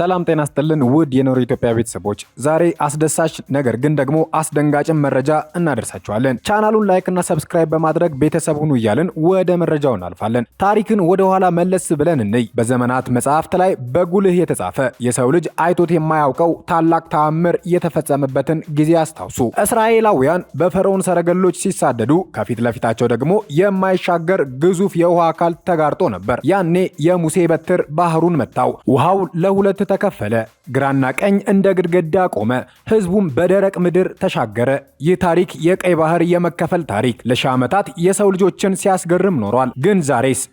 ሰላም ጤና ይስጥልን ውድ የኖር ኢትዮጵያ ቤተሰቦች፣ ዛሬ አስደሳች ነገር ግን ደግሞ አስደንጋጭ መረጃ እናደርሳችኋለን። ቻናሉን ላይክ እና ሰብስክራይብ በማድረግ ቤተሰብ ሁኑ እያልን ወደ መረጃው እናልፋለን። ታሪክን ወደ ኋላ መለስ ብለን እንይ። በዘመናት መጽሐፍት ላይ በጉልህ የተጻፈ የሰው ልጅ አይቶት የማያውቀው ታላቅ ተአምር የተፈጸመበትን ጊዜ አስታውሱ። እስራኤላውያን በፈርዖን ሰረገሎች ሲሳደዱ ከፊት ለፊታቸው ደግሞ የማይሻገር ግዙፍ የውሃ አካል ተጋርጦ ነበር። ያኔ የሙሴ በትር ባህሩን መታው። ውሃው ለሁለት ተከፈለ። ግራና ቀኝ እንደ ግድግዳ ቆመ። ህዝቡም በደረቅ ምድር ተሻገረ። ይህ ታሪክ የቀይ ባህር የመከፈል ታሪክ ለሺህ ዓመታት የሰው ልጆችን ሲያስገርም ኖሯል። ግን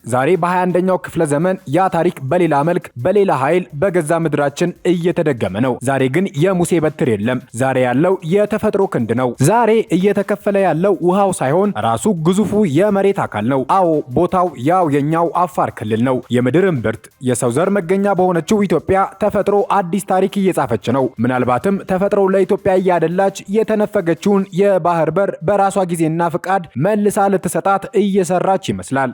ዛሬ በ21ኛው ክፍለ ዘመን ያ ታሪክ በሌላ መልክ በሌላ ኃይል በገዛ ምድራችን እየተደገመ ነው። ዛሬ ግን የሙሴ በትር የለም። ዛሬ ያለው የተፈጥሮ ክንድ ነው። ዛሬ እየተከፈለ ያለው ውሃው ሳይሆን ራሱ ግዙፉ የመሬት አካል ነው። አዎ ቦታው ያው የኛው አፋር ክልል ነው። የምድር እምብርት የሰው ዘር መገኛ በሆነችው ኢትዮጵያ ተፈጥሮ አዲስ ታሪክ እየጻፈች ነው። ምናልባትም ተፈጥሮ ለኢትዮጵያ እያደላች የተነፈገችውን የባህር በር በራሷ ጊዜና ፍቃድ መልሳ ልትሰጣት እየሰራች ይመስላል።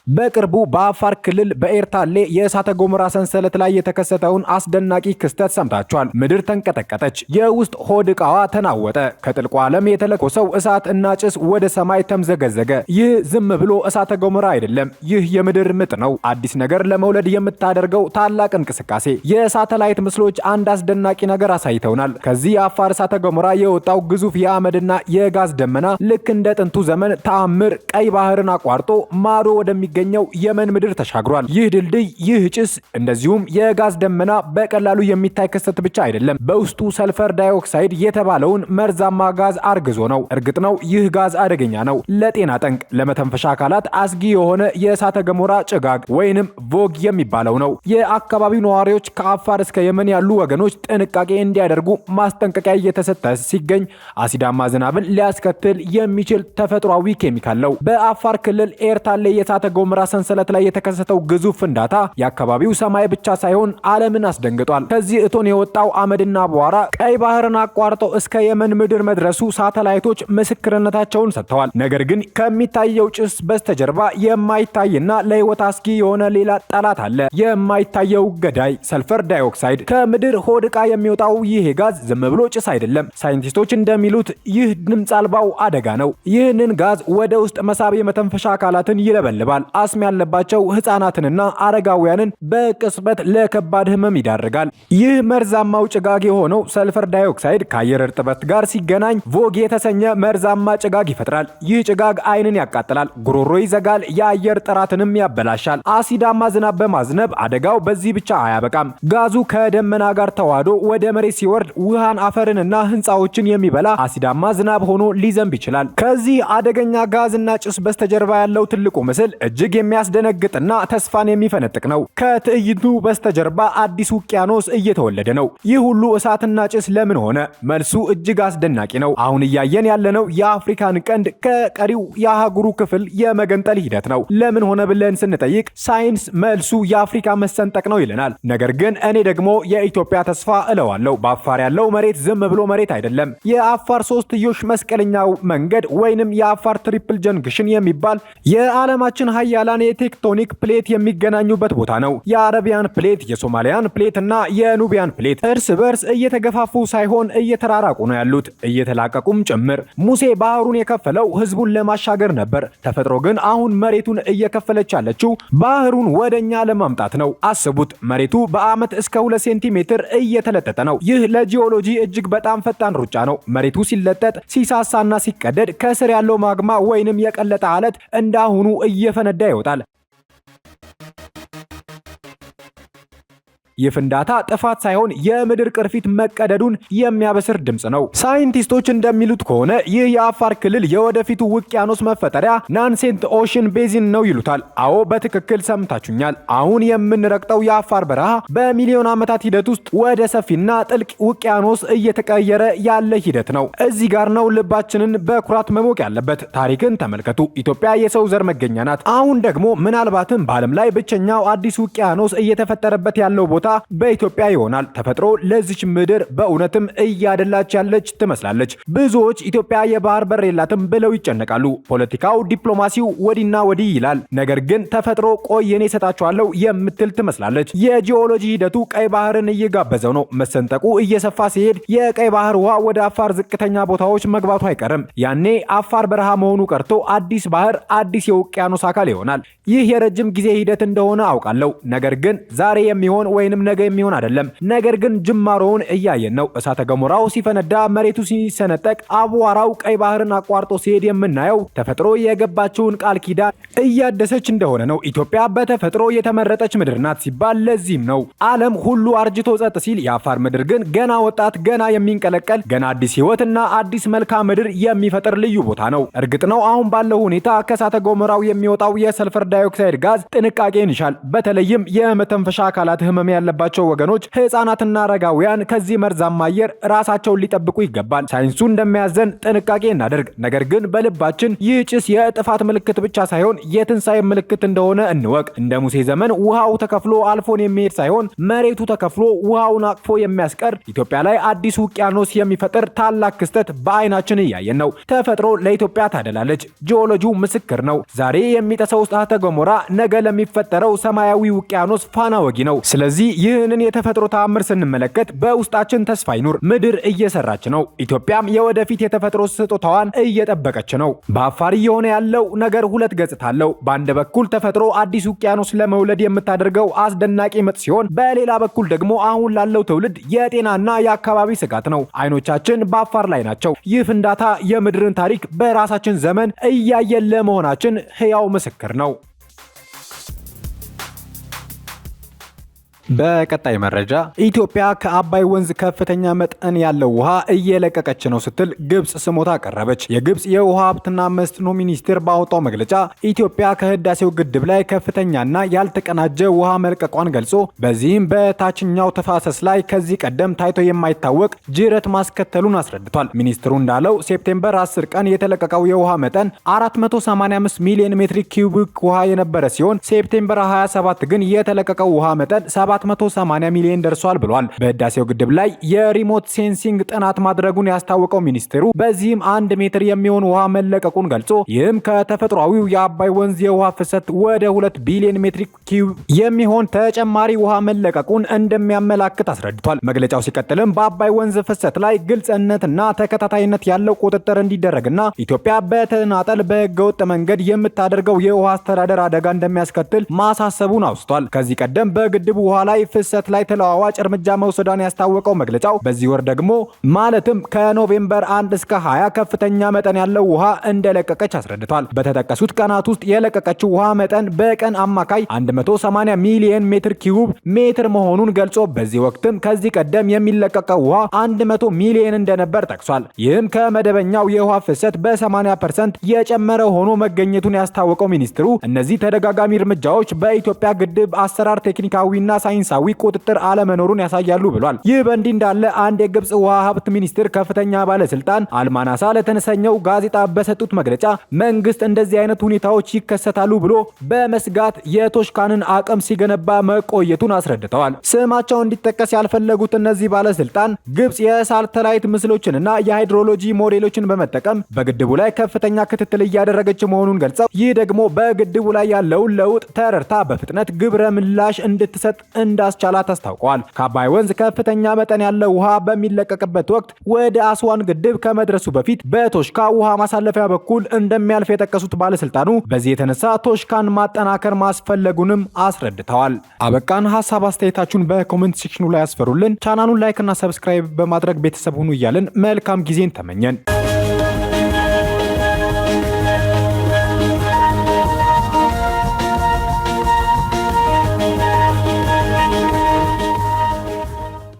በቅርቡ በአፋር ክልል በኤርታሌ የእሳተ ገሞራ ሰንሰለት ላይ የተከሰተውን አስደናቂ ክስተት ሰምታችኋል። ምድር ተንቀጠቀጠች። የውስጥ ሆድ ዕቃዋ ተናወጠ። ከጥልቁ ዓለም የተለኮሰው እሳት እና ጭስ ወደ ሰማይ ተምዘገዘገ። ይህ ዝም ብሎ እሳተ ገሞራ አይደለም። ይህ የምድር ምጥ ነው። አዲስ ነገር ለመውለድ የምታደርገው ታላቅ እንቅስቃሴ። የሳተላይት ምስሎች አንድ አስደናቂ ነገር አሳይተውናል። ከዚህ የአፋር እሳተ ገሞራ የወጣው ግዙፍ የአመድና የጋዝ ደመና ልክ እንደ ጥንቱ ዘመን ተአምር ቀይ ባህርን አቋርጦ ማዶ ወደሚገ የመን ምድር ተሻግሯል። ይህ ድልድይ፣ ይህ ጭስ እንደዚሁም የጋዝ ደመና በቀላሉ የሚታይ ክስተት ብቻ አይደለም። በውስጡ ሰልፈር ዳይኦክሳይድ የተባለውን መርዛማ ጋዝ አርግዞ ነው። እርግጥ ነው ይህ ጋዝ አደገኛ ነው። ለጤና ጠንቅ፣ ለመተንፈሻ አካላት አስጊ የሆነ የእሳተ ገሞራ ጭጋግ ወይንም ቮግ የሚባለው ነው። የአካባቢው ነዋሪዎች ከአፋር እስከ የመን ያሉ ወገኖች ጥንቃቄ እንዲያደርጉ ማስጠንቀቂያ እየተሰጠ ሲገኝ አሲዳማ ዝናብን ሊያስከትል የሚችል ተፈጥሯዊ ኬሚካል ነው። በአፋር ክልል ኤርታሌ የእሳተ ገሞራ ሰንሰለት ላይ የተከሰተው ግዙፍ ፍንዳታ የአካባቢው ሰማይ ብቻ ሳይሆን ዓለምን አስደንግጧል። ከዚህ እቶን የወጣው አመድና አቧራ ቀይ ባህርን አቋርጦ እስከ የመን ምድር መድረሱ ሳተላይቶች ምስክርነታቸውን ሰጥተዋል። ነገር ግን ከሚታየው ጭስ በስተጀርባ የማይታይና ለህይወት አስጊ የሆነ ሌላ ጠላት አለ። የማይታየው ገዳይ ሰልፈር ዳይኦክሳይድ። ከምድር ሆድ ዕቃ የሚወጣው ይህ ጋዝ ዝም ብሎ ጭስ አይደለም። ሳይንቲስቶች እንደሚሉት ይህ ድምፅ አልባው አደጋ ነው። ይህንን ጋዝ ወደ ውስጥ መሳብ የመተንፈሻ አካላትን ይለበልባል። አስም ያለባቸው ህፃናትንና አረጋውያንን በቅጽበት ለከባድ ህመም ይዳርጋል። ይህ መርዛማው ጭጋግ የሆነው ሰልፈር ዳይኦክሳይድ ከአየር እርጥበት ጋር ሲገናኝ ቮግ የተሰኘ መርዛማ ጭጋግ ይፈጥራል። ይህ ጭጋግ አይንን ያቃጥላል፣ ጉሮሮ ይዘጋል፣ የአየር ጥራትንም ያበላሻል። አሲዳማ ዝናብ በማዝነብ አደጋው በዚህ ብቻ አያበቃም። ጋዙ ከደመና ጋር ተዋህዶ ወደ መሬት ሲወርድ ውሃን፣ አፈርንና ህንፃዎችን የሚበላ አሲዳማ ዝናብ ሆኖ ሊዘንብ ይችላል። ከዚህ አደገኛ ጋዝና ጭስ በስተጀርባ ያለው ትልቁ ምስል እጅግ የሚያስደነግጥና ተስፋን የሚፈነጥቅ ነው። ከትዕይንቱ በስተጀርባ አዲስ ውቅያኖስ እየተወለደ ነው። ይህ ሁሉ እሳትና ጭስ ለምን ሆነ? መልሱ እጅግ አስደናቂ ነው። አሁን እያየን ያለነው የአፍሪካን ቀንድ ከቀሪው የአህጉሩ ክፍል የመገንጠል ሂደት ነው። ለምን ሆነ ብለን ስንጠይቅ ሳይንስ መልሱ የአፍሪካ መሰንጠቅ ነው ይለናል። ነገር ግን እኔ ደግሞ የኢትዮጵያ ተስፋ እለዋለሁ። በአፋር ያለው መሬት ዝም ብሎ መሬት አይደለም። የአፋር ሶስትዮሽ መስቀለኛው መንገድ ወይንም የአፋር ትሪፕል ጀንክሽን የሚባል የዓለማችን ሀያላን የቴክቶኒክ ፕሌት የሚገናኙበት ቦታ ነው። የአረቢያን ፕሌት፣ የሶማሊያን ፕሌት እና የኑቢያን ፕሌት እርስ በርስ እየተገፋፉ ሳይሆን እየተራራቁ ነው ያሉት፣ እየተላቀቁም ጭምር። ሙሴ ባህሩን የከፈለው ህዝቡን ለማሻገር ነበር። ተፈጥሮ ግን አሁን መሬቱን እየከፈለች ያለችው ባህሩን ወደኛ ለማምጣት ነው። አስቡት፣ መሬቱ በአመት እስከ 2 ሴንቲሜትር እየተለጠጠ ነው። ይህ ለጂኦሎጂ እጅግ በጣም ፈጣን ሩጫ ነው። መሬቱ ሲለጠጥ፣ ሲሳሳና ሲቀደድ ከስር ያለው ማግማ ወይንም የቀለጠ አለት እንዳሁኑ እየፈነዳ ይወጣል። የፍንዳታ ጥፋት ሳይሆን የምድር ቅርፊት መቀደዱን የሚያበስር ድምጽ ነው። ሳይንቲስቶች እንደሚሉት ከሆነ ይህ የአፋር ክልል የወደፊቱ ውቅያኖስ መፈጠሪያ ናንሴንት ኦሽን ቤዚን ነው ይሉታል። አዎ በትክክል ሰምታችሁኛል። አሁን የምንረግጠው የአፋር በረሃ በሚሊዮን ዓመታት ሂደት ውስጥ ወደ ሰፊና ጥልቅ ውቅያኖስ እየተቀየረ ያለ ሂደት ነው። እዚህ ጋር ነው ልባችንን በኩራት መሞቅ ያለበት። ታሪክን ተመልከቱ። ኢትዮጵያ የሰው ዘር መገኛ ናት። አሁን ደግሞ ምናልባትም በዓለም ላይ ብቸኛው አዲስ ውቅያኖስ እየተፈጠረበት ያለው ቦታ በኢትዮጵያ ይሆናል። ተፈጥሮ ለዚች ምድር በእውነትም እያደላች ያለች ትመስላለች። ብዙዎች ኢትዮጵያ የባህር በር የላትም ብለው ይጨነቃሉ። ፖለቲካው፣ ዲፕሎማሲው ወዲና ወዲህ ይላል። ነገር ግን ተፈጥሮ ቆይ እኔ እሰጣችኋለሁ የምትል ትመስላለች። የጂኦሎጂ ሂደቱ ቀይ ባህርን እየጋበዘው ነው። መሰንጠቁ እየሰፋ ሲሄድ የቀይ ባህር ውሃ ወደ አፋር ዝቅተኛ ቦታዎች መግባቱ አይቀርም። ያኔ አፋር በረሃ መሆኑ ቀርቶ አዲስ ባህር፣ አዲስ የውቅያኖስ አካል ይሆናል። ይህ የረጅም ጊዜ ሂደት እንደሆነ አውቃለሁ። ነገር ግን ዛሬ የሚሆን ወይንም ነገ የሚሆን አይደለም። ነገር ግን ጅማሮውን እያየን ነው። እሳተ ገሞራው ሲፈነዳ፣ መሬቱ ሲሰነጠቅ፣ አቧራው ቀይ ባህርን አቋርጦ ሲሄድ የምናየው ተፈጥሮ የገባችውን ቃል ኪዳን እያደሰች እንደሆነ ነው። ኢትዮጵያ በተፈጥሮ የተመረጠች ምድር ናት ሲባል ለዚህም ነው። ዓለም ሁሉ አርጅቶ ጸጥ ሲል የአፋር ምድር ግን ገና ወጣት፣ ገና የሚንቀለቀል፣ ገና አዲስ ህይወትና አዲስ መልክዓ ምድር የሚፈጥር ልዩ ቦታ ነው። እርግጥ ነው አሁን ባለው ሁኔታ ከእሳተ ገሞራው የሚወጣው የሰልፈር ዳይኦክሳይድ ጋዝ ጥንቃቄን ይሻል። በተለይም የመተንፈሻ አካላት ህመም ያለባቸው ወገኖች፣ ህፃናትና አረጋውያን ከዚህ መርዛማ አየር ራሳቸውን ሊጠብቁ ይገባል። ሳይንሱ እንደሚያዘን ጥንቃቄ እናደርግ። ነገር ግን በልባችን ይህ ጭስ የጥፋት ምልክት ብቻ ሳይሆን የትንሣኤ ምልክት እንደሆነ እንወቅ። እንደ ሙሴ ዘመን ውሃው ተከፍሎ አልፎን የሚሄድ ሳይሆን መሬቱ ተከፍሎ ውሃውን አቅፎ የሚያስቀር ኢትዮጵያ ላይ አዲስ ውቅያኖስ የሚፈጥር ታላቅ ክስተት በአይናችን እያየን ነው። ተፈጥሮ ለኢትዮጵያ ታደላለች። ጂኦሎጂው ምስክር ነው። ዛሬ የሚጠሰው እሳተ ገሞራ ነገ ለሚፈጠረው ሰማያዊ ውቅያኖስ ፋና ወጊ ነው። ስለዚህ ይህንን የተፈጥሮ ተአምር ስንመለከት በውስጣችን ተስፋ ይኑር። ምድር እየሰራች ነው። ኢትዮጵያም የወደፊት የተፈጥሮ ስጦታዋን እየጠበቀች ነው። በአፋር እየሆነ ያለው ነገር ሁለት ገጽታ አለው። በአንድ በኩል ተፈጥሮ አዲስ ውቅያኖስ ለመውለድ የምታደርገው አስደናቂ ምጥ ሲሆን፣ በሌላ በኩል ደግሞ አሁን ላለው ትውልድ የጤናና የአካባቢ ስጋት ነው። አይኖቻችን በአፋር ላይ ናቸው። ይህ ፍንዳታ የምድርን ታሪክ በራሳችን ዘመን እያየን ለመሆናችን ሕያው ምስክር ነው። በቀጣይ መረጃ ኢትዮጵያ ከአባይ ወንዝ ከፍተኛ መጠን ያለው ውሃ እየለቀቀች ነው ስትል ግብጽ ስሞታ አቀረበች። የግብጽ የውሃ ሀብትና መስኖ ሚኒስቴር ባወጣው መግለጫ ኢትዮጵያ ከህዳሴው ግድብ ላይ ከፍተኛና ያልተቀናጀ ውሃ መልቀቋን ገልጾ በዚህም በታችኛው ተፋሰስ ላይ ከዚህ ቀደም ታይቶ የማይታወቅ ጅረት ማስከተሉን አስረድቷል። ሚኒስትሩ እንዳለው ሴፕቴምበር 10 ቀን የተለቀቀው የውሃ መጠን 485 ሚሊዮን ሜትር ኪዩቢክ ውሃ የነበረ ሲሆን ሴፕቴምበር 27 ግን የተለቀቀው ውሃ መጠን 780 ሚሊዮን ደርሷል ብሏል። በህዳሴው ግድብ ላይ የሪሞት ሴንሲንግ ጥናት ማድረጉን ያስታወቀው ሚኒስቴሩ በዚህም 1 ሜትር የሚሆን ውሃ መለቀቁን ገልጾ ይህም ከተፈጥሯዊው የአባይ ወንዝ የውሃ ፍሰት ወደ 2 ቢሊዮን ሜትር ኪዩብ የሚሆን ተጨማሪ ውሃ መለቀቁን እንደሚያመላክት አስረድቷል። መግለጫው ሲቀጥልም በአባይ ወንዝ ፍሰት ላይ ግልጽነትና ተከታታይነት ያለው ቁጥጥር እንዲደረግና ኢትዮጵያ በተናጠል በህገወጥ መንገድ የምታደርገው የውሃ አስተዳደር አደጋ እንደሚያስከትል ማሳሰቡን አውስቷል። ከዚህ ቀደም በግድቡ ውሃ ላይ ፍሰት ላይ ተለዋዋጭ እርምጃ መውሰዷን ያስታወቀው መግለጫው በዚህ ወር ደግሞ ማለትም ከኖቬምበር 1 እስከ 20 ከፍተኛ መጠን ያለው ውሃ እንደለቀቀች አስረድቷል። በተጠቀሱት ቀናት ውስጥ የለቀቀችው ውሃ መጠን በቀን አማካይ 180 ሚሊዮን ሜትር ኪዩብ ሜትር መሆኑን ገልጾ በዚህ ወቅትም ከዚህ ቀደም የሚለቀቀው ውሃ 100 ሚሊዮን እንደነበር ጠቅሷል። ይህም ከመደበኛው የውሃ ፍሰት በ80% የጨመረ ሆኖ መገኘቱን ያስታወቀው ሚኒስትሩ እነዚህ ተደጋጋሚ እርምጃዎች በኢትዮጵያ ግድብ አሰራር ቴክኒካዊና ሳይንሳዊ ቁጥጥር አለመኖሩን ያሳያሉ ብሏል። ይህ በእንዲህ እንዳለ አንድ የግብጽ ውሃ ሀብት ሚኒስቴር ከፍተኛ ባለስልጣን አልማናሳ ለተሰኘው ጋዜጣ በሰጡት መግለጫ መንግስት እንደዚህ አይነት ሁኔታዎች ይከሰታሉ ብሎ በመስጋት የቶሽካንን አቅም ሲገነባ መቆየቱን አስረድተዋል። ስማቸው እንዲጠቀስ ያልፈለጉት እነዚህ ባለስልጣን ግብጽ የሳተላይት ምስሎችንና የሃይድሮሎጂ ሞዴሎችን በመጠቀም በግድቡ ላይ ከፍተኛ ክትትል እያደረገች መሆኑን ገልጸው ይህ ደግሞ በግድቡ ላይ ያለውን ለውጥ ተረድታ በፍጥነት ግብረ ምላሽ እንድትሰጥ እንዳስቻላት አስታውቀዋል። ከአባይ ወንዝ ከፍተኛ መጠን ያለው ውሃ በሚለቀቅበት ወቅት ወደ አስዋን ግድብ ከመድረሱ በፊት በቶሽካ ውሃ ማሳለፊያ በኩል እንደሚያልፍ የጠቀሱት ባለስልጣኑ በዚህ የተነሳ ቶሽካን ማጠናከር ማስፈለጉንም አስረድተዋል። አበቃን። ሀሳብ አስተያየታችሁን በኮሜንት ሴክሽኑ ላይ ያስፈሩልን። ቻናሉን ላይክ እና ሰብስክራይብ በማድረግ ቤተሰብ ሁኑ እያልን መልካም ጊዜን ተመኘን።